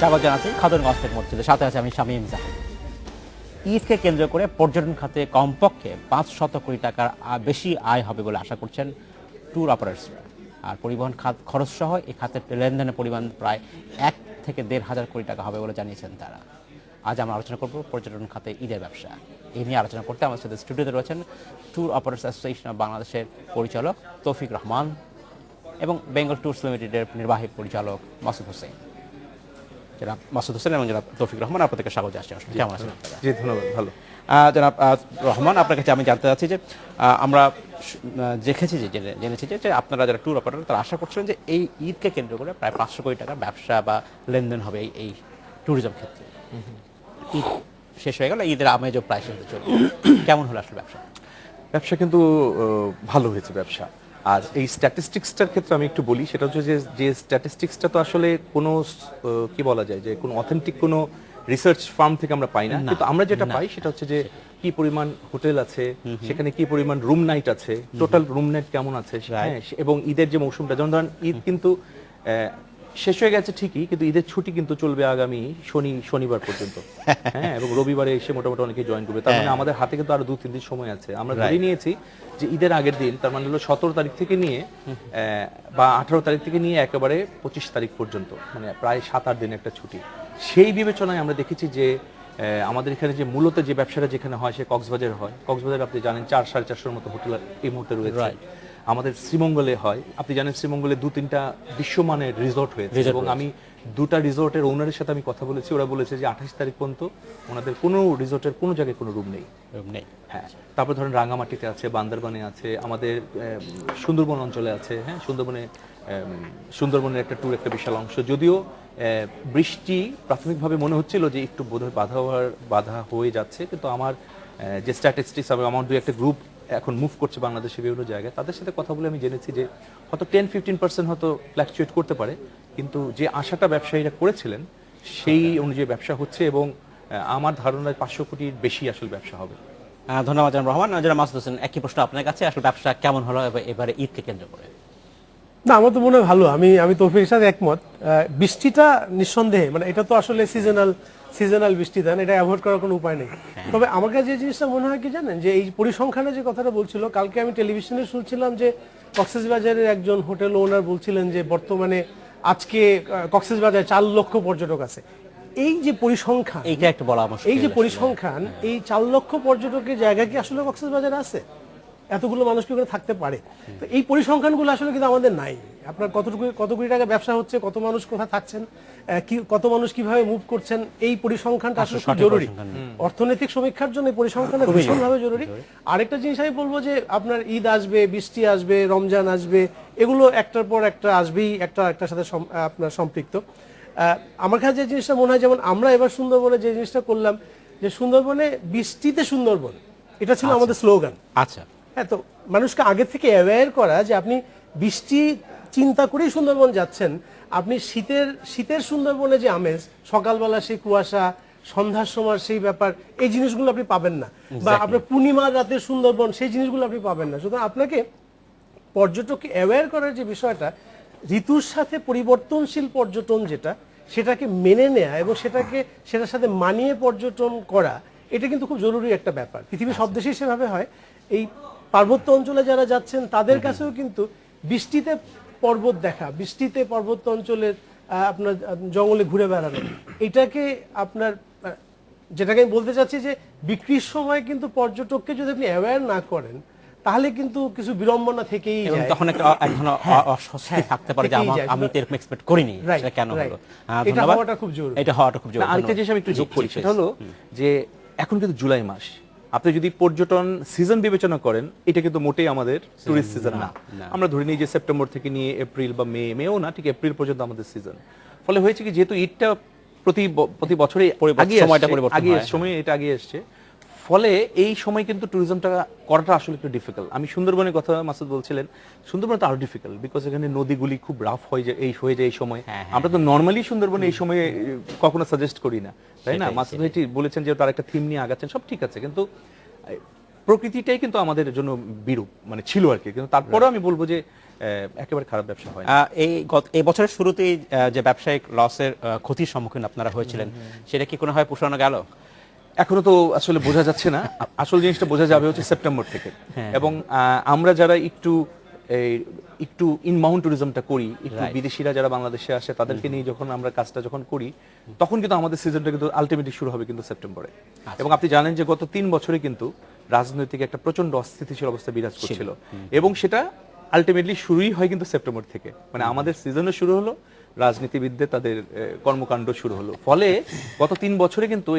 স্বাগত জানাচ্ছি খাতুনগঞ্জ থেকে মসজিদের সাথে আছে আমি শামীম জাহিদ। ঈদকে কেন্দ্র করে পর্যটন খাতে কমপক্ষে 500 কোটি টাকার বেশি আয় হবে বলে আশা করছেন ট্যুর অপারেটরসরা। আর পরিবহন খাত খরচ সহ এই খাতের লেনদেনের পরিমাণ প্রায় 1 থেকে 1.5 কোটি টাকা হবে বলে জানিয়েছেন তারা। আজ আমরা আলোচনা করব পর্যটন খাতে ঈদের ব্যবসা। এই নিয়ে আলোচনা করতে আমার সাথে স্টুডিওতে রয়েছেন ট্যুর অপারেটর্স অ্যাসোসিয়েশন অব বাংলাদেশের পরিচালক তৌফিক রহমান এবং বেঙ্গল ট্যুরস লিমিটেডের নির্বাহী পরিচালক মাসুদ হোসেন। জনাব মাসুদ হোসেন এবং জনাব তৌফিক রহমান, আপনাদেরকে স্বাগত জানাচ্ছি। কেমন আছেন আপনারা? জি ধন্যবাদ, ভালো। জনাব রহমান, আপনার কাছে আমি জানতে চাচ্ছি যে আমরা জেনেছি যে আপনারা যারা ট্যুর অপারেটর তারা আশা করছেন যে এই ঈদকে কেন্দ্র করে প্রায় 500 কোটি টাকার ব্যবসা বা লেনদেন হবে এই ট্যুরিজম ক্ষেত্রে। ঈদ শেষ হয়ে গেল, ঈদের আমেজও প্রায় শেষ হতে চলছে, কেমন হলো আসলে ব্যবসা? ব্যবসা কিন্তু ভালো হয়েছে ব্যবসা। আর এই স্ট্যাটিস্টিক্সটার ক্ষেত্রে আমি একটু বলি, সেটা হচ্ছে যে স্ট্যাটিস্টিক্সটা তো আসলে কোনো কি বলা যায় যে কোনো অথেন্টিক কোনো রিসার্চ ফার্ম থেকে আমরা পাই না, কিন্তু আমরা যেটা পাই সেটা হচ্ছে যে কি পরিমাণ হোটেল আছে, সেখানে কি পরিমাণ রুম নাইট আছে, টোটাল রুম নাইট কেমন আছে, এবং ঈদের যে মৌসুমটা, যেমন ধরেন ঈদ কিন্তু শেষ হয়ে গেছে ঠিকই, কিন্তু ঈদের ছুটি কিন্তু চলবে আগামী শনিবার পর্যন্ত। হ্যাঁ, এবং রবিবারে এসে মোটামুটি অনেকে জয়েন করবে। তার মানে আমাদের হাতে কিন্তু আরো 2-3 দিন সময় আছে। আমরা ধরে নিয়েছি যে ঈদের আগের দিন, তার মানে হলো 17 তারিখ থেকে নিয়ে বা 18 তারিখ থেকে নিয়ে একেবারে 25 তারিখ পর্যন্ত, মানে প্রায় 7-8 দিন একটা ছুটি। সেই বিবেচনায় আমরা দেখেছি যে আমাদের এখানে যে মূলত যে ব্যবসাটা যেখানে হয় সে কক্সবাজারে হয়। কক্সবাজার আপনি জানেন 400-450 মতো হোটেল এই মুহূর্তে রয়েছে। আমাদের শ্রীমঙ্গলে হয়, আপনি জানেন শ্রীমঙ্গলে 2-3টা বিশ্বমানের রিসোর্ট হয়েছে, এবং আমি 2টা রিসোর্টের ওনারের সাথে আমি কথা বলেছি। ওরা বলেছে যে 28 তারিখ পর্যন্ত ওনাদের কোনো রিসোর্টের কোনো জায়গায় কোনো রুম নেই। হ্যাঁ, তারপর ধরেন রাঙামাটিতে আছে, বান্দরবানে আছে, আমাদের সুন্দরবন অঞ্চলে আছে। হ্যাঁ, সুন্দরবনের একটা ট্যুর একটা বিশাল অংশ। যদিও বৃষ্টি প্রাথমিকভাবে মনে হচ্ছিল যে একটু বোধহয় বাধা হয়ে যাচ্ছে, কিন্তু আমার যে স্ট্যাটিস্টিক্স, আমার 2-1টা গ্রুপ এখন মুভ করছে বাংলাদেশের বিভিন্ন জায়গায়, তাদের সাথে কথা বলে আমি জেনেছি যে হয়তো 10-15% হয়তো ফ্ল্যাকচুয়েট করতে পারে, কিন্তু যে আশাটা ব্যবসায়ীরা করেছিলেন সেই অনুযায়ী ব্যবসা হচ্ছে, এবং আমার ধারণায় 500 কোটির বেশি আসলে ব্যবসা হবে। ধন্যবাদ জনাব রহমান। জনাব মাসুদ হোসেন, একই প্রশ্ন আপনার কাছে, আসলে ব্যবসা কেমন হলো এবারে ঈদকে কেন্দ্র করে? না, আমার তো মনে হয় ভালো। আমি তৌফিকের সাথে একমত। বৃষ্টিটা নিঃসন্দেহে, মানে এটা তো আসলে সিজনাল বৃষ্টি, দেন এটা অ্যাভয়েড করার কোনো উপায় নেই। তবে আমার কাছে যে জিনিসটা মনে হয় কি জানেন, যে এই পরিসংখ্যানের যে কথাটা বলছিল, কালকে আমি টেলিভিশনে শুনছিলাম যে কক্সবাজারের একজন হোটেল ওনার বলছিলেন যে বর্তমানে আজকে কক্সবাজারে 4 লক্ষ পর্যটক আছে। এই যে পরিসংখ্যান, এইটা একটু বলা মুশকিল। এই যে পরিসংখ্যান, এই 4 লক্ষ পর্যটকের জায়গা কি আসলে কক্সবাজারে আছে? এতগুলো মানুষ কি ওখানে থাকতে পারে? তো এই পরিসংখ্যানগুলো আসলে কিন্তু আমাদের নাই। আপনার কত কোটি টাকা ব্যবসা হচ্ছে, কত মানুষ কোথায় থাকছেন, কত মানুষ কিভাবে মুভ করছেন, এই পরিসংখ্যানটা আসলে খুব জরুরি। অর্থনৈতিক সমীক্ষার জন্য এই পরিসংখ্যানটা ভীষণভাবে জরুরি। আরেকটা জিনিস আমি বলবো যে আপনার ঈদ আসবে, বৃষ্টি আসবে, রমজান আসবে, এগুলো একটার পর একটা আসবেই, একটার সাথে আপনার সম্পৃক্ত। আমার কাছে যে জিনিসটা মনে হয়, যেমন আমরা এবার সুন্দরবনে যে জিনিসটা করলাম, যে সুন্দরবনে বৃষ্টিতে সুন্দরবন, এটা ছিল আমাদের স্লোগান। আচ্ছা, হ্যাঁ, তো মানুষকে আগে থেকে অ্যাওয়্যার করা যে আপনি বৃষ্টি চিন্তা করেই সুন্দরবন যাচ্ছেন, আপনি শীতের সুন্দরবনে যে আমেজ, সকালবেলা সেই কুয়াশা, সন্ধ্যার সময় সেই ব্যাপার, এই জিনিসগুলো আপনি পাবেন না। বা আপনার পূর্ণিমার রাতের সুন্দরবন, সেই জিনিসগুলো আপনি পাবেন না। সুতরাং আপনাকে পর্যটককে অ্যাওয়্যার করার যে বিষয়টা, ঋতুর সাথে পরিবর্তনশীল পর্যটন যেটা, সেটাকে মেনে নেয়া এবং সেটার সাথে মানিয়ে পর্যটন করা, এটা কিন্তু খুব জরুরি একটা ব্যাপার। পৃথিবীর সব দেশেই সেভাবে হয়। এই পার্বত্য অঞ্চলে যারা যাচ্ছেন তাদের কাছেও কিন্তু বৃষ্টিতে পর্বত দেখা, বৃষ্টিতে পার্বত্য অঞ্চলের আপনার জঙ্গলে ঘুরে বেড়ানো, এটাকে আপনার যেটাকে আমি বলতে চাচ্ছি যে বিক্রির সময় কিন্তু পর্যটককে যদি আপনি অ্যাওয়্যার না করেন, তাহলে কিন্তু কিছু বিড়ম্বনা থেকেই যায়। তখন এক ধরনের অস্বস্তি থাকতে পারে যে আমি তো এরকম এক্সপেক্ট করিনি, সেটা কেন হলো। এটা হওয়াটা খুব জরুরি। এটা হওয়াটা খুব জরুরি। আরেকটা জিনিস আমি একটু যোগ করি, সেটা হলো যে এখন কিন্তু জুলাই মাস, আপনি যদি পর্যটন সিজন বিবেচনা করেন, এটা কিন্তু মোটেই আমাদের টুরিস্ট সিজন না। আমরা ধরে নিই যে সেপ্টেম্বর থেকে নিয়ে এপ্রিল বা মেও না, ঠিক এপ্রিল পর্যন্ত আমাদের সিজন। ফলে হয়েছে কি, যেহেতু ঈদটা প্রতি বছরে আগে এসছে, ফলে এই সময় কিন্তু ট্যুরিজমটা করাটা আসলে একটু ডিফিকাল্ট। আমি সুন্দরবনের কথা মাসুদ বলছিলেন, সুন্দরবনে তো আরো ডিফিকাল্ট, বিকজ এখানে নদীগুলি খুব রাফ হয়ে যায় এই সময়। আমরা তো নর্মালি সুন্দরবনে এই সময়ে কখনো সাজেস্ট করি না, তাই না? মাসুদ ভাই বলেছেন যে তার একটা থিম নিয়ে আগাচ্ছেন, সব ঠিক আছে, কিন্তু প্রকৃতিটাই কিন্তু আমাদের জন্য বিরূপ মানে ছিল আর কি, কিন্তু তারপরেও আমি বলবো যে একেবারে খারাপ ব্যবসা হয় না। এই বছরের শুরুতেই যে ব্যবসায়িক লসের ক্ষতির সম্মুখীন আপনারা হয়েছিলেন, সেটা কি কোনোভাবে পুষানো গেল? এখনো তো আসলে বোঝা যাচ্ছে না, আসল জিনিসটা বোঝা যাবে হচ্ছে সেপ্টেম্বর থেকে। এবং আমরা যারা একটু ইনবাউন্ড ট্যুরিজমটা করি, একটু বিদেশিরা যারা বাংলাদেশে আসে তাদেরকে নিয়ে যখন আমরা কাজটা যখন করি, তখন কিন্তু আমাদের সিজনটা কিন্তু আলটিমেটলি শুরু হবে কিন্তু সেপ্টেম্বরে। এবং আপনি জানেন যে গত 3 বছরে কিন্তু রাজনৈতিক একটা প্রচন্ড অস্থিতিশীল অবস্থা বিরাজ করছিল, এবং সেটা আলটিমেটলি শুরুই হয় কিন্তু সেপ্টেম্বর থেকে। মানে আমাদের সিজনও শুরু হলো, রাজনীতিবিদদের তাদের কর্মকাণ্ড শুরু হলো। ফলে গত 3 বছরে কিন্তু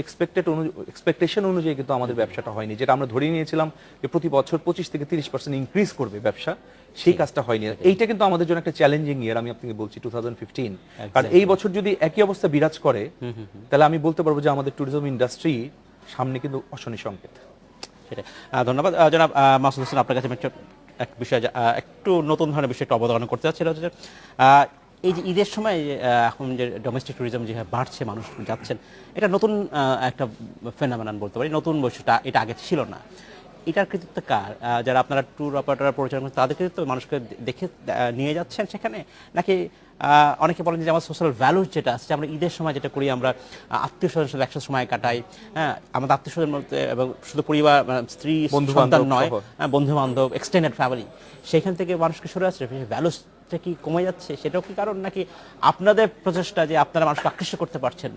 এক্সপেকটেশন অনুযায়ী কিন্তু আমাদের ব্যবসাটা হয়নি, যেটা আমরা ধরে নিয়েছিলাম যে প্রতি বছর 25 থেকে 30% ইনক্রিজ করবে ব্যবসা, সেই কাজটা হয়নি। এইটা কিন্তু আমাদের জন্য একটা চ্যালেঞ্জিং ইয়ার, আমি আপনাকে বলছি 2015। কারণ এই বছর যদি একই অবস্থা বিরাজ করে, তাহলে আমি বলতে পারবো যে আমাদের ট্যুরিজম ইন্ডাস্ট্রি সামনে কিন্তু অশনি সংকেত। সেটাই। ধন্যবাদ জনাব মাসুদ হোসেন, আপনার কাছে আমি এক বিষয় একটু নতুন ধরনের বিষয় একটু অবতারণা করতে চাচ্ছি। হচ্ছে এই যে ঈদের সময় এখন যে ডোমেস্টিক ট্যুরিজম যেভাবে বাড়ছে, মানুষ যাচ্ছেন, এটা নতুন একটা ফেনোমেনন বলতে পারি, নতুন বৈশিষ্ট্য, এটা আগে ছিল না। এটার কৃতিত্ব কার? যারা আপনারা ট্যুর অপারেটর পরিচালনা করেন তাদের কৃতিত্ব, মানুষকে দেখে নিয়ে যাচ্ছেন সেখানে, নাকি অনেকে বলেন যে আমার সোশ্যাল ভ্যালুস যেটা আছে, আমরা ঈদের সময় যেটা করি, আমরা আত্মীয় স্বজনের সাথে একসাথে সময় কাটাই, হ্যাঁ, আমাদের আত্মীয় স্বজন বলতে এবং শুধু পরিবার, স্ত্রী সন্তান নয়, বন্ধু বান্ধব, এক্সটেন্ডেড ফ্যামিলি, সেখান থেকে মানুষকে সরে আসছে, ভ্যালুসটা কি কমে যাচ্ছে? সেটাও কি কারণ, নাকি আপনাদের প্রচেষ্টা যে আপনারা মানুষকে আকৃষ্ট করতে পারছেন?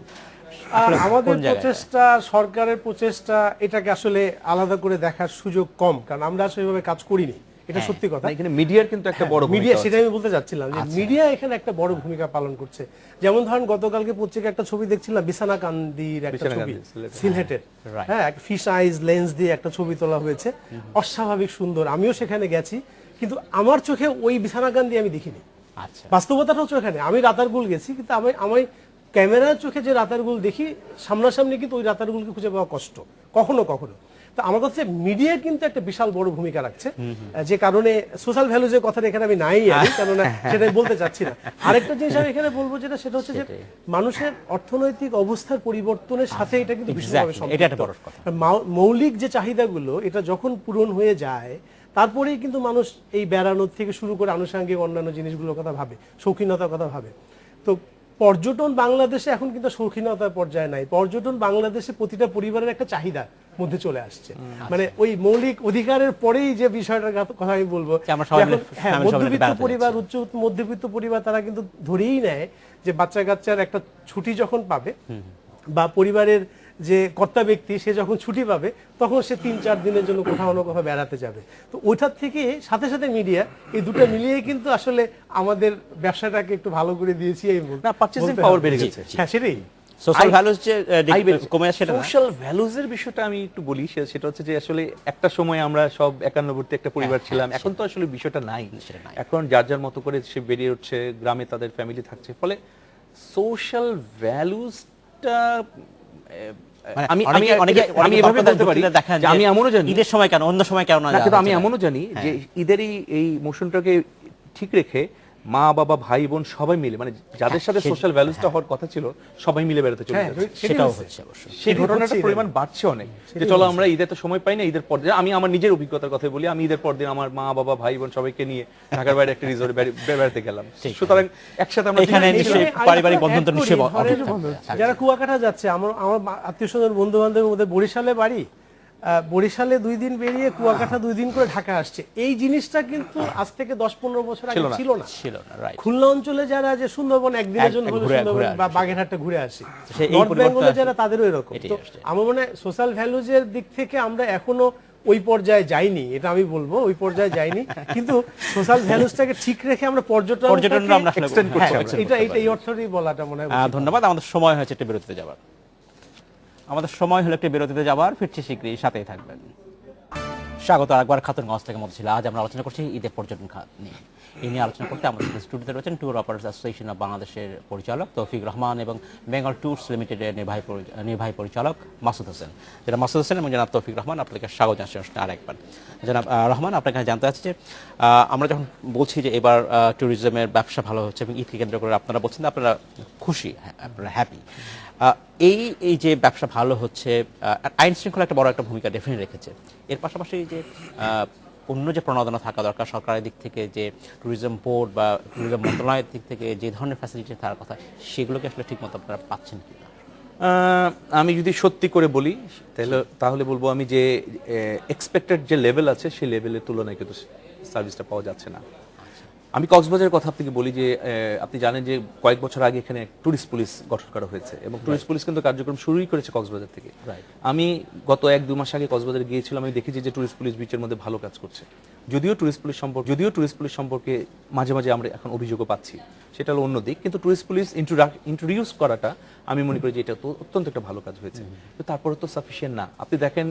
আমাদের প্রচেষ্টা, সরকারের প্রচেষ্টা, এটাকে আসলে আলাদা করে দেখার সুযোগ কম, কারণ আমরা আসলে এভাবে কাজ করিনি, এটা সত্যি কথা। এখানে মিডিয়ার কিন্তু একটা বড় মিডিয়া, সেটাই আমি বলতে যাচ্ছিলাম যে মিডিয়া এখানে একটা বড় ভূমিকা পালন করছে। যেমন ধরেন গতকালকে পত্রিকা একটা ছবি দেখছিলাম, বিছানা কান্দির একটা ছবি, সিলেটের, হ্যাঁ, ফিশ আইজ লেন্স দিয়ে একটা ছবি তোলা হয়েছে, অস্বাভাবিক সুন্দর। আমিও সেখানে গেছি, কিন্তু আমার চোখে ওই বিছানা কান্দি আমি দেখিনি। বাস্তবতাটাও চোখে, আমি রাতারগুল গেছি, কিন্তু আমি ক্যামেরার চোখে যে রাতারগুল দেখি, সামনাসামনি কিন্তু ওই রাতারগুলকে খুঁজে পাওয়া কষ্ট কখনো কখনো। তো আমার কাছে মিডিয়া কিন্তু একটা বিশাল বড় ভূমিকা রাখছে, যে কারণে সোশ্যাল ভ্যালুজের কথাটা এখানে আমি নাই আনি, কেননা সেটাই বলতে চাচ্ছি না। আরেকটা জিনিস আমি এখানে বলবো, সেটা হচ্ছে যে মানুষের অর্থনৈতিক অবস্থার পরিবর্তনের সাথে এটা কিন্তু ভীষণভাবে সম্পৃক্ত। মৌলিক যে চাহিদাগুলো, এটা যখন পূরণ হয়ে যায়, তারপরেই কিন্তু মানুষ এই বেড়ানোর থেকে শুরু করে আনুষঙ্গিক অন্যান্য জিনিসগুলোর কথা ভাবে, শৌখিনতার কথা ভাবে। তো পর্যটন বাংলাদেশে এখন কিন্তু শৌখিনতার পর্যায়ে নাই, পর্যটন বাংলাদেশে প্রতিটা পরিবারের একটা চাহিদার মধ্যে চলে আসছে। মানে ওই মৌলিক অধিকারের পরেই যে বিষয়টার কথা আমি বলবো, মধ্যবিত্ত পরিবার, উচ্চ মধ্যবিত্ত পরিবার, তারা কিন্তু ধরেই নেয় যে বাচ্চা কাচ্চার একটা ছুটি যখন পাবে, বা পরিবারের যে কর্তা ব্যক্তি সে যখন ছুটি পাবে, তখন সে 3-4 দিনের জন্য কোথাও না কোথাও বেড়াতে যাবে। তো ওইটার থেকে সাথে সাথে মিডিয়া, এই দুটো মিলিয়ে কিন্তু আসলে আমাদের ব্যবসাটাকে একটু ভালো করে দিয়েছি। এই না, পারচেজিং পাওয়ার বেড়ে গেছে। হ্যাঁ, সেটাই। সোশ্যাল ভ্যালুস যে কমে আসে, সোশ্যাল ভ্যালুজের বিষয়টা আমি একটু বলি, সেটা হচ্ছে যে আসলে একটা সময় আমরা সব একান্নবর্তী একটা পরিবার ছিলাম, এখন তো আসলে বিষয়টা নাই। এখন যার যার মতো করে সে বেরিয়ে উঠছে, গ্রামে তাদের ফ্যামিলি থাকছে, ফলে সোশ্যাল ভ্যালুসটা আমি এভাবে বলতে পারি, আমি এমনও জানি ঈদের সময় কেন, অন্য সময় কেন না, কিন্তু আমি এমনও জানি যে ঈদের এই মৌসুমটাকে ঠিক রেখে মা বাবা ভাই বোন সবাই মিলে, মানে যাদের সাথে সোশ্যাল ভ্যালুসটা হওয়ার কথা ছিল, সবাই মিলে বেড়াতে চলে যাচ্ছে। সেটাও হচ্ছে অবশ্য, সেই ঘটনাটার পরিমাণ বাড়ছে অনেক, যে চলো আমরা ঈদের তো সময় পাই না, ঈদের পর আমি আমার নিজের অভিজ্ঞতার কথা বলি, আমি ঈদের পর দিন আমার মা বাবা ভাই বোন সবাইকে নিয়ে ঢাকার বাইরে একটা রিসোর্টে বেড়াতে গেলাম। সুতরাং একসাথে আমরা এখানে পারিবারিক বন্ধন তো নিশ্চয়ই, যারা কুয়াকাটা যাচ্ছে, আমার আত্মীয় স্বজন বন্ধু বান্ধবের মধ্যে বরিশালে বাড়ি, বরিশালে 2 দিন বেরিয়ে কুয়াকাটা 2 দিন করে ঢাকা আসছে। এই জিনিসটা কিন্তু আজ থেকে 10-15 বছর আগে ছিল না। খুলনা অঞ্চলে যারা যে সুন্দরবন একদিনের জন্য হলো সুন্দরবন বা বাগেরহাটে ঘুরে আসে, নর্থ বেঙ্গলে যারা, তাদেরও এরকম। তো আমার মনে হয় সোশ্যাল ভ্যালুজের দিক থেকে আমরা এখনো ওই পর্যায়ে যাইনি, এটা আমি বলবো, ওই পর্যায়ে যাইনি, কিন্তু সোশ্যাল ভ্যালুসটাকে ঠিক রেখে আমরা পর্যটনটা আমরা এক্সটেন্ড করছি, এটা এই অর্থেই বলাটা মনে হয়। ধন্যবাদ। আমাদের সময় হয়েছে একটা বিরতিতে যাবার, ফিরছি শীঘ্রই, সাথেই থাকবেন। স্বাগত আরেকবার খাতুনগঞ্জ থেকে মধ্যে ছিল। আজ আমরা আলোচনা করছি ঈদের পর্যটন খাত নিয়ে। এই নিয়ে আলোচনা করতে আমাদের সাথে স্টুডিওতে রয়েছেন ট্যুর অপারেটর্স অ্যাসোসিয়েশন অব বাংলাদেশের পরিচালক তৌফিক রহমান এবং বেঙ্গল ট্যুরস লিমিটেডের নির্বাহী পরিচালক মাসুদ হোসেন। জনাব মাসুদ হোসেন এবং জনাব তৌফিক রহমান, আপনাকে স্বাগত জানাচ্ছি অনুষ্ঠানে আরেকবার। জনাব রহমান, আপনার কাছে জানতে চাচ্ছি যে আমরা যখন বলছি যে এবার ট্যুরিজমের ব্যবসা ভালো হচ্ছে এবং ঈদকে কেন্দ্র করে আপনারা বলছেন যে আপনারা খুশি, আপনারা হ্যাপি, এই যে ব্যবসা ভালো হচ্ছে, আইন শৃঙ্খলা একটা বড় একটা ভূমিকা ডেফিনেটলি রেখেছে। এর পাশাপাশি যে অন্য যে প্রণোদনা থাকা দরকার সরকারের দিক থেকে, যে ট্যুরিজম বোর্ড বা ট্যুরিজম মন্ত্রণালয়ের দিক থেকে যে ধরনের ফ্যাসিলিটি থাকার কথা, সেগুলোকে আসলে ঠিকমতো আপনারা পাচ্ছেন কি না? আমি যদি সত্যি করে বলি তাহলে বলবো আমি যে এক্সপেক্টেড যে লেভেল আছে সেই লেভেলের তুলনায় কিন্তু সার্ভিসটা পাওয়া যাচ্ছে না। আমি কক্সবাজারের কথা আপনাকে বলি যে আপনি জানেন যে কয়েক বছর আগে এখানে ট্যুরিস্ট পুলিশ গঠন করা হয়েছে এবং ট্যুরিস্ট পুলিশ কিন্তু কার্যক্রম শুরুই করেছে কক্সবাজার থেকে। আমি গত 1-2 মাস আগে কক্সবাজারে গিয়েছিলাম, আমি দেখেছি যে ট্যুরিস্ট পুলিশ বিচের মধ্যে ভালো কাজ করছে। যদিও ট্যুরিস্ট পুলিশ সম্পর্কে মাঝে মাঝে আমরা এখন অভিযোগও পাচ্ছি, সেটা হলো অন্য দিক, কিন্তু ট্যুরিস্ট পুলিশ ইন্ট্রোডিউস করাটা আমি মনে করি যে এটা তো অত্যন্ত একটা ভালো কাজ হয়েছে। তো তারপরে তো সাফিসিয়েন্ট না। আপনি দেখেন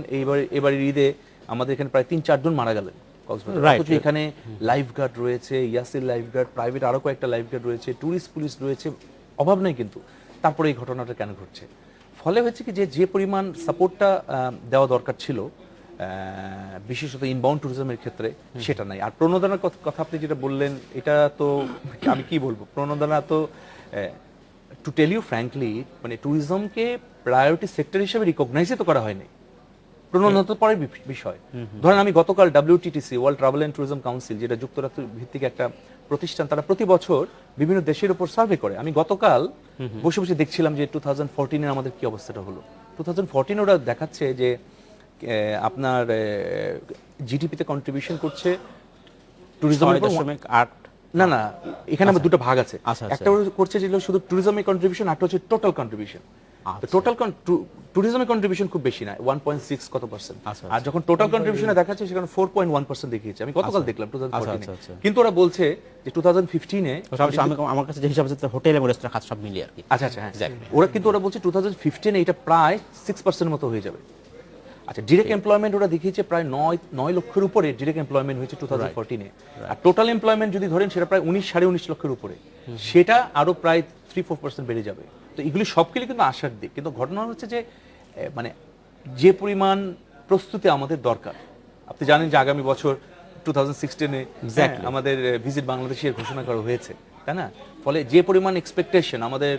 এবারের ঈদে আমাদের এখানে প্রায় 3-4 জন মারা গেলেন কক্সবাজার। এখানে লাইফ গার্ড রয়েছে, ইয়াসির লাইফ গার্ড, প্রাইভেট আরো কয়েকটা লাইফ গার্ড রয়েছে, ট্যুরিস্ট পুলিশ রয়েছে, অভাব নেই। কিন্তু তারপরে এই ঘটনাটা কেন ঘটছে? ফলে হচ্ছে কি যে পরিমাণ সাপোর্টটা দেওয়া দরকার ছিল বিশেষত ইনবাউন্ড ট্যুরিজমের ক্ষেত্রে সেটা নাই। আর প্রণোদনার কথা আপনি যেটা বললেন, এটা তো আমি কি বলবো, প্রণোদনা তো টু টেল ইউ ফ্র্যাঙ্কলি মানে ট্যুরিজমকে প্রায়োরিটি সেক্টর হিসেবে রিকগনাইজই তো করা হয়নি। প্রণোদনা তো পরের বিষয়। ধরেন আমি গতকাল WTTC world travel and tourism council, যেটা যুক্তরাষ্ট্র ভিত্তিক একটা প্রতিষ্ঠান, তারা প্রতি বছর বিভিন্ন দেশের উপর সার্ভে করে। আমি গতকাল বসে বসে দেখছিলাম যে 2014 আমাদের কি অবস্থাটা হলো। 2014 ওরা দেখাচ্ছে যে আপনার জিডিপিতে কন্ট্রিবিউশন করছে ট্যুরিজমের 6.8। না, এখানে আমার দুটো ভাগ আছে। আচ্ছা। একটা করছে যেগুলো শুধু ট্যুরিজমের কন্ট্রিবিউশন, একটা হচ্ছে টোটাল কন্ট্রিবিউশন। টোটাল ট্যুরিজমের কন্ট্রিবিউশন খুব বেশি না, 1.6 কত পার্সেন্ট। আর যখন টোটাল কন্ট্রিবিউশনে দেখাচ্ছে সেখানে 4.1% দেখিয়েছে। আমি গতকাল দেখলাম 2014। কিন্তু ওরা বলছে যে 2015-এ আমার কাছে যে হিসাব আছে হোটেল এবং রেস্তোরাঁ খাত সব মিলিয়ে আর কি। আচ্ছা হ্যাঁ, ওরা বলছে 2015-এ এটা প্রায় 6% মতো হয়ে যাবে। আচ্ছা, ডিরেক্ট এমপ্লয়মেন্ট ওরা দেখিয়েছে প্রায় 9 লক্ষের উপরে ডিরেক্ট এমপ্লয়মেন্ট হয়েছে 2014-এ। আর টোটাল এমপ্লয়মেন্ট যদি ধরেন সেটা প্রায় 19-19.5 লক্ষের উপরে, সেটা আরো প্রায় 3-4% বেড়ে যাবে। তো এগুলি সবগুলি কিন্তু আশার দিক। কিন্তু ঘটনা হচ্ছে যে মানে যে পরিমাণ প্রস্তুতি আমাদের দরকার, আপনি জানেন যে আগামী বছর 2016-এ আমাদের ভিজিট বাংলাদেশের ঘোষণা করা হয়েছে, তাই না? ফলে যে পরিমাণ এক্সপেকটেশন আমাদের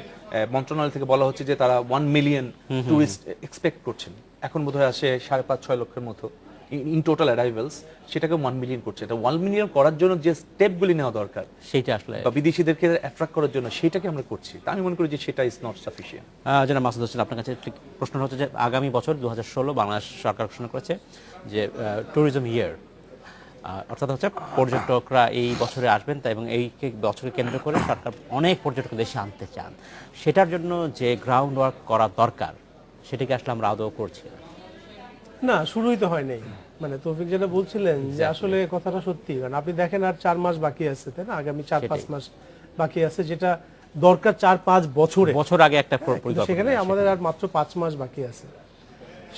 মন্ত্রণালয় থেকে বলা হচ্ছে যে তারা 1 মিলিয়ন টুরিস্ট এক্সপেক্ট করছেন, এখন বোধহয় আসে 5.5-6 লক্ষের মতো ইন টোটাল অ্যারাইভালস, সেটাকে 1 মিলিয়ন করছে। এটা 1 মিলিয়ন করার জন্য যে স্টেপগুলি নেওয়া দরকার সেটা আসলে বা বিদেশিদেরকে অ্যাট্রাক্ট করার জন্য, সেটাকে আমরা করছি। তা আমি মনে করি যে সেটা ইজ নট সাফিসিয়েন্ট। জনাব মাসুদ হোসেন, আপনার কাছে প্রশ্ন হচ্ছে যে আগামী বছর 2016 বাংলাদেশ সরকার ঘোষণা করেছে যে ট্যুরিজম ইয়ার, অর্থাৎ হচ্ছে পর্যটকরা এই বছরে আসবেন, তাই এবং এই বছরকে কেন্দ্র করে সরকার অনেক পর্যটক দেশে আনতে চান। সেটার জন্য যে গ্রাউন্ড ওয়ার্ক করা দরকার সেটাকে আসলে আমরা আদৌ করছি না, শুরুই তো হয় নাই। মানে তৌফিক যেটা বলছিলেন যে আসলে কথাটা সত্যি, কারণ আপনি দেখেন আর 4 মাস বাকি আছে, তাই না? আগামী 4-5 মাস বাকি আছে, যেটা দরকার 4-5 বছর আগে একটা পরিকল্পনা। সেখানে আমাদের আর মাত্র 5 মাস বাকি আছে।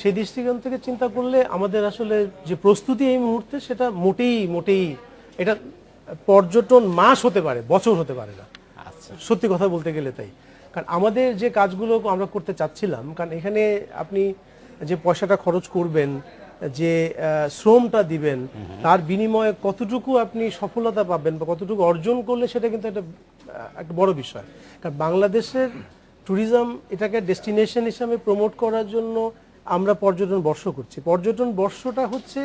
সেই দৃষ্টিকোণ থেকে চিন্তা করলে আমাদের আসলে যে প্রস্তুতি এই মুহূর্তে, সেটা মোটেই এটা পর্যটন মাস হতে পারে, বছর হতে পারে না। আচ্ছা, সত্যি কথা বলতে গেলে তাই। কারণ আমাদের যে কাজগুলো আমরা করতে চাচ্ছিলাম, কারণ এখানে আপনি যে পয়সাটা খরচ করবেন, যে শ্রমটা দিবেন, তার বিনিময়ে কতটুকু আপনি সফলতা পাবেন বা কতটুকু অর্জন করলে, সেটা কিন্তু একটা বড় বিষয়। কারণ বাংলাদেশের ট্যুরিজম এটাকে ডেস্টিনেশন হিসাবে প্রমোট করার জন্য আমরা পর্যটন বর্ষ করছি। পর্যটন বর্ষটা হচ্ছে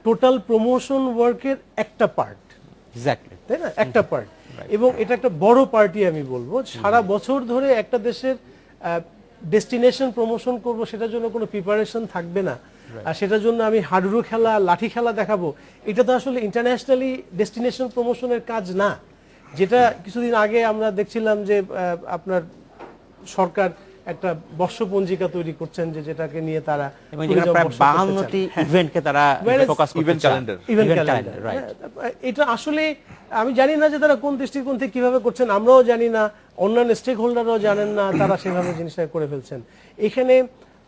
টোটাল প্রমোশন ওয়ার্কের একটা পার্ট, তাই না? একটা পার্ট, এবং এটা একটা বড় পার্টি। আমি বলবো সারা বছর ধরে একটা দেশের ডেস্টিনেশন প্রমোশন করব, সেটার জন্য কোনো প্রিপারেশন থাকবে না, আর সেটার জন্য আমি হাডুডু খেলা, লাঠি খেলা দেখাবো, এটা তো আসলে ইন্টারন্যাশনালি ডেস্টিনেশন প্রমোশনের কাজ না। যেটা কিছুদিন আগে আমরা দেখছিলাম যে আপনার সরকার একটা বর্ষপঞ্জিকা তৈরি করছেন, যেটাকে নিয়ে তারা ইভেন্টকে তারা ফোকাস করতে চান, ইভেন্ট ক্যালেন্ডার। এটা আসলে আমি জানি না যে তারা কোন দৃষ্টিকোণ থেকে কিভাবে করছেন, আমরাও জানি না, অন্যান্য স্টেক হোল্ডাররাও জানেন না, তারা সেভাবে জিনিসটা করে ফেলছেন। এখানে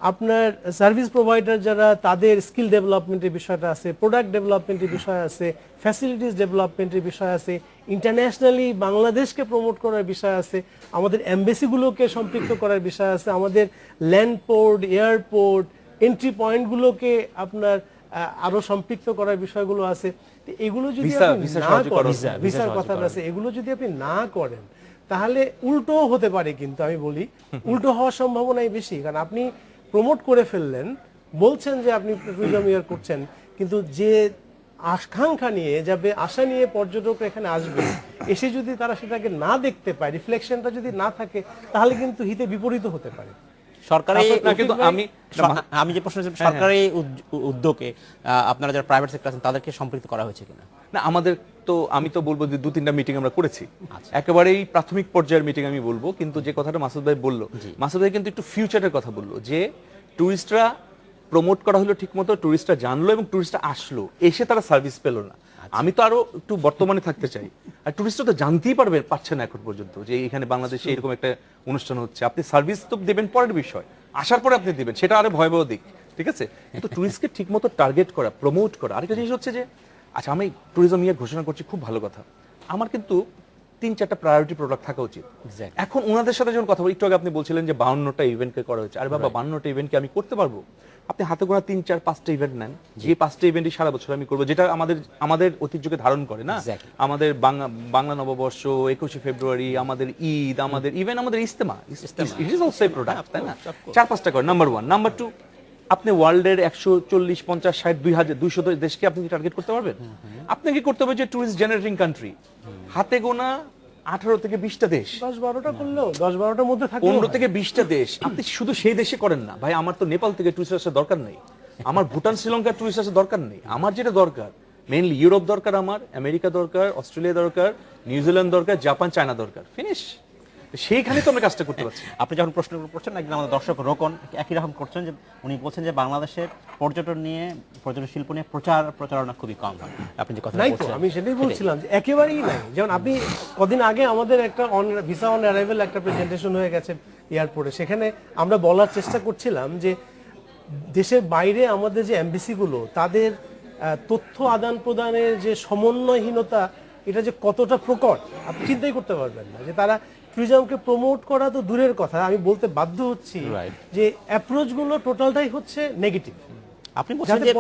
আপনার সার্ভিস প্রোভাইডার যারা, তাদের স্কিল ডেভেলপমেন্টের বিষয়টা আছে, প্রোডাক্ট ডেভেলপমেন্টের বিষয় আছে, ফ্যাসিলিটিস ডেভেলপমেন্টের বিষয় আছে, ইন্টারন্যাশনালি বাংলাদেশকে প্রমোট করার বিষয় আছে, আমাদের এমবেসিগুলোকে সম্পৃক্ত করার বিষয় আছে, আমাদের ল্যান্ড পোর্ট, এয়ারপোর্ট, এন্ট্রি পয়েন্টগুলোকে আপনার আরো সম্পৃক্ত করার বিষয়গুলো আছে। তো এগুলো যদি আপনি না করেন, ভিসার কথা আছে, এগুলো যদি আপনি না করেন তাহলে উল্টো হতে পারে। কিন্তু আমি বলি উল্টো হওয়ার সম্ভাবনাই বেশি, কারণ আপনি প্রমোট করে ফেললেন, বলছেন যে আপনি ট্যুরিজম ইয়ার করছেন, কিন্তু যে আকাঙ্ক্ষা নিয়ে যাবে, আশা নিয়ে পর্যটকরা এখানে আসবে, এসে যদি তারা সেটাকে না দেখতে পায়, রিফ্লেকশনটা যদি না থাকে, তাহলে কিন্তু হিতে বিপরীত হতে পারে। সরকারি না, কিন্তু আমি যে প্রশ্ন সরকারি উদ্যোগে আপনারা যারা প্রাইভেট সেক্টর আছেন তাদেরকে সম্পৃক্ত করা হয়েছে কিনা? না, আমাদের তো আমি তো বলবো যে 2-3টা মিটিং আমরা করেছি, একেবারেই প্রাথমিক পর্যায়ের মিটিং আমি বলবো। কিন্তু যে কথাটা মাসুদ ভাই বললো, মাসুদ ভাই কিন্তু একটু ফিউচারের কথা বললো, যে টুরিস্টরা প্রমোট করা হলো ঠিকমতো, টুরিস্টরা জানলো এবং টুরিস্টরা আসলো, এসে তারা সার্ভিস পেলো না। আমি তো আরো একটু বর্তমানে থাকতে চাই। আর টুরিস্টরা তো জানতেই পারছে না এখন পর্যন্ত যে এখানে বাংলাদেশে এরকম একটা অনুষ্ঠান হচ্ছে। আপনি সার্ভিস তো দেবেন পরের বিষয়, আসার পরে আপনি দিবেন, সেটা আরো ভয়াবহ দিক, ঠিক আছে? কিন্তু টুরিস্টকে ঠিকমতো টার্গেট করা, প্রমোট করা। আরেকটা জিনিস হচ্ছে যে, আচ্ছা আমি ট্যুরিজম ইয়ে ঘোষণা করছি, খুব ভালো কথা, আমার কিন্তু 3-4টা প্রায়োরিটি প্রোডাক্ট থাকা উচিত। এখন ওনাদের সাথে যখন কথা বলি, একটু আগে আপনি বলছিলেন যে 52টা ইভেন্টকে করা হয়েছে। আরে বাবা, 52টা ইভেন্টকে আমি করতে পারবো? আপনি হাতে গোনা 3-4-5টা ইভেন্ট নেন, যে 5টা ইভেন্টই সারা বছর আমি করবো, যেটা আমাদের ঐতিহ্যকে ধারণ করে না। আমাদের বাংলা নববর্ষ, 21শে ফেব্রুয়ারি, আমাদের ঈদ, আমাদের ইভেন আমাদের Ijtema, it is also a product, তাই না? 4-5টা করে, নাম্বার 1। নাম্বার 2, আপনি ওয়ার্ল্ডের 140, 50, 60, 2000, 200 দেশকে আপনি টার্গেট করতে পারবেন? আপনাকে কি করতে হবে যে টুরিস্ট জেনারেটিং কান্ট্রি, হাতে গোনা 18 থেকে 20টা দেশ, 10-12টা করলেও 10-12টার মধ্যে থাকে, 15 থেকে 20টা দেশ। আপনি শুধু সেই দেশে করেন না ভাই। আমার তো নেপাল থেকে টুরিস্ট আসার দরকার নেই, আমার ভুটান শ্রীলঙ্কার টুরিস্ট আসার দরকার নেই। আমার যেটা দরকার মেইনলি ইউরোপ দরকার, আমার আমেরিকা দরকার, অস্ট্রেলিয়া দরকার, নিউজিল্যান্ড দরকার, জাপান, চায়না দরকার, ফিনিশ। সেইখানে তো আমরা কাজটা করতে পারছি। আপনি যখন প্রশ্ন করছেন, একদিন আমাদের দর্শক রোকন একই রকম করছেন, যে উনি বলছেন যে বাংলাদেশের পর্যটন শিল্প নিয়ে প্রচারণা খুবই কম হয়। আপনি যে কথা নাই তো, বলছেন, আমি সেটাই বলছিলাম যে একেবারেই নাই। যেমন আপনি কদিন আগে আমাদের একটা ভিসা অন অ্যারাইভেল একটা প্রেজেন্টেশন হয়ে গেছে এয়ারপোর্টে, সেখানে আমরা বলার চেষ্টা করছিলাম যে দেশের বাইরে আমাদের যে এমবেসিগুলো, তাদের তথ্য আদান প্রদানের যে সমন্বয়হীনতা, এটা যে কতটা প্রকট আপনি চিন্তাই করতে পারবেন না। যে তারা ট্যুরিজমকে প্রমোট করা তো দূরের কথা, আমি বলতে বাধ্য হচ্ছি যে অ্যাপ্রোচগুলো টোটালটাই হচ্ছে নেগেটিভ। আপনি বলছেন যে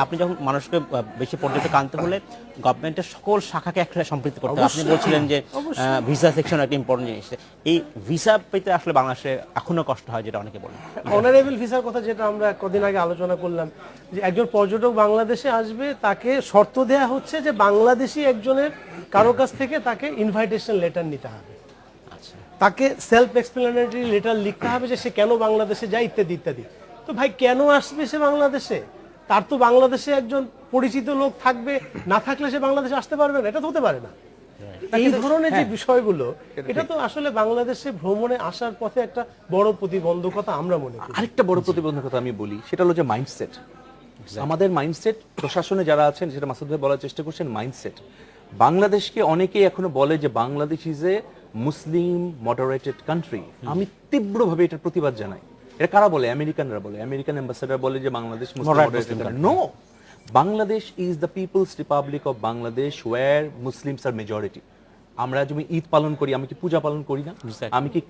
আপনি যখন মানুষকে বেশি পর্যটক আনতে হলে গভর্নমেন্টের সকল শাখাকে একসাথে সম্পৃক্ত করতে হবে। আপনি বলছিলেন যে ভিসা সেকশন একটা ইম্পর্টেন্ট জিনিস, এই ভিসা পেতে আসলে বাংলাদেশে এখনো কষ্ট হয়, যেটা অনেকে বলেন। অনারেবল ভিসার কথা যেটা আমরা কদিন আগে আলোচনা করলাম, যে একজন পর্যটক বাংলাদেশে আসবে, তাকে শর্ত দেয়া হচ্ছে যে বাংলাদেশি একজনের কারো কাছ থেকে তাকে ইনভাইটেশন লেটার নিতে হবে, তাকে সেলফ এক্সপ্লেনেটরি লেটার লিখতে হবে যে সে কেন বাংলাদেশে যায়, ইত্যাদি ইত্যাদি। তো ভাই, কেন আসবে সে বাংলাদেশে? তার তো বাংলাদেশে একজন পরিচিত লোক থাকবে, না থাকলে সে বাংলাদেশে আসতে পারবে না, এটা তো হতে পারে না। এই ধরনের যে বিষয়গুলো, এটা তো আসলে বাংলাদেশে ভ্রমণে আসার পথে একটা বড় প্রতিবন্ধকতা আমরা মনে করি। আরেকটা বড় প্রতিবন্ধকতা আমি বলি, সেটা হলো যে মাইন্ডসেট। আমাদের মাইন্ডসেট, প্রশাসনে যারা আছেন, যেটা মাসুদ ভাই বলার চেষ্টা করছেন, মাইন্ডসেট। বাংলাদেশকে অনেকেই এখনো বলে যে Bangladesh is a Muslim moderated country. আমি তীব্রভাবে এটার প্রতিবাদ জানাই। এটা কারা বলে? আমেরিকানরা বলে, আমেরিকান অ্যাম্বাসেডর বলে যে Bangladesh Muslim. No, Bangladesh is the People's Republic of Bangladesh where Muslims are majority. আমরা যেমন ঈদ পালন করি, আমি কি পূজা পালন করি না? আমি কি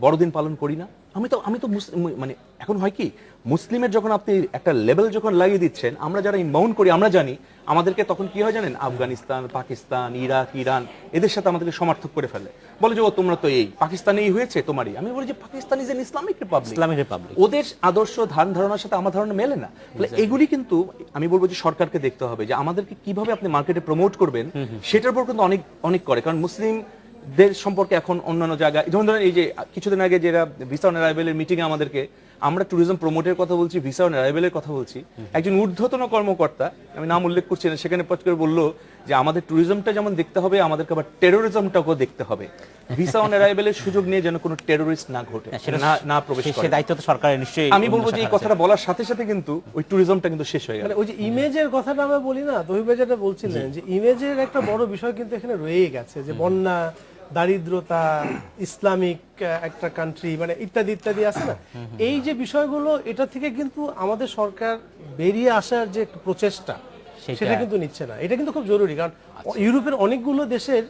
বড়দিন পালন করি না? আমি তো মানে এখন হয় কি, মুসলিমের যখন আপনি একটা লেভেল যখন লাগিয়ে দিচ্ছেন, আমরা যারা ইনবাউন্ড করি আমরা জানি আমাদেরকে তখন কি হয় জানেন? আফগানিস্তান, পাকিস্তান, ইরাক, ইরান এদের সাথে আমাদেরকে সমর্থক করে ফেলে, বলে যে ও তোমরা তো এই পাকিস্তানে এই হয়েছে তোমারই। আমি বলি যে Pakistan is an Islamic Republic, ওদের আদর্শ ধারণার সাথে আমার ধারণা মেলে না। এগুলি কিন্তু আমি বলবো যে সরকারকে দেখতে হবে যে আমাদেরকে কিভাবে আপনি মার্কেটে প্রমোট করবেন, সেটার উপর কিন্তু অনেক অনেক করে। কারণ মুসলিম দের সম্পর্কে এখন অন্যান্য জায়গায়, যেমন ধরেন এই যে কিছুদিন আগে যেটা ভিসা অন অ্যারাইভেলের মিটিং এ আমাদেরকে, আমরা ট্যুরিজম প্রমোটের কথা বলছি, ভিসা অন অ্যারাইভেলের কথা বলছি, একজন ঊর্ধ্বতন কর্মকর্তা, আমি নাম উল্লেখ করছি না, সেখানে পট করে বললো যে আমাদের ট্যুরিজমটা যেমন দেখতে হবে, আমাদেরকে আবার টেরোরিজমটাকেও দেখতে হবে। ভিসা অন অ্যারাইভেলের সুযোগ নিয়ে যেন কোনো টেরোরিস্ট না ঘটে, না প্রবেশ করে, সেই দায়িত্ব তো সরকারের নিশ্চয়ই। আমি বলবো যে এই কথাটা বলার সাথে সাথে কিন্তু ওই ট্যুরিজমটা কিন্তু শেষ হয়ে গেল। ওই যে ইমেজের কথাটা আমরা বলি না, তহিব ভাই যেটা বলছিলেন, যে ইমেজের একটা বড় বিষয় কিন্তু এখানে রয়েই গেছে, যে বন্যা, দারিদ্রতা, ইসলামিক একটা কান্ট্রি, মানে ইত্যাদি ইত্যাদি আছে না, এই যে বিষয়গুলো, এটা থেকে কিন্তু আমাদের সরকার বেরিয়ে আসার যে প্রচেষ্টা সেটা কিন্তু নিচ্ছে না। এটা কিন্তু খুব জরুরি, কারণ ইউরোপের অনেকগুলো দেশের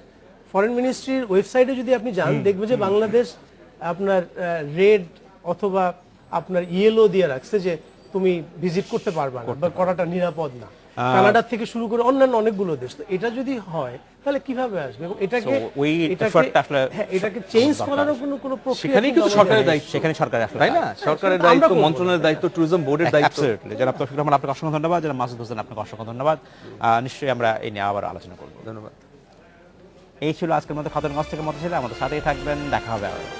ফরেন মিনিস্ট্রির ওয়েবসাইটে যদি আপনি যান, দেখবেন যে বাংলাদেশ আপনার রেড অথবা আপনার ইয়েলো দিয়ে রাখছে যে তুমি ভিজিট করতে পারবা না বা করাটা নিরাপদ না। কানাডা থেকে শুরু করে অন্যান্য অনেকগুলো দেশ। তো এটা যদি হয় তাহলে কিভাবে আসবে? এবং এটাকে এটাকে চেঞ্জ করারও কোনো প্রক্রিয়া সেখানেই কিন্তু সরকারের দায়িত্ব, সেখানে সরকারের আসলে তাই না? সরকারের দায়িত্ব, মন্ত্রণালয়ের দায়িত্ব, ট্যুরিজম বোর্ডের দায়িত্ব। অ্যাবসলিউটলি। জনাব তৌফিক রহমান, আপনাকে অসংখ্য ধন্যবাদ। জনাব মাসুদ হোসেন, আপনাকে অসংখ্য ধন্যবাদ। নিশ্চয়ই আমরা এই নিয়ে আবার আলোচনা করব। ধন্যবাদ। এই ছিল আজকের মতো খাতুনগঞ্জ থেকে মতো ছিল। আমাদের সাথেই থাকবেন, দেখা হবে আবার।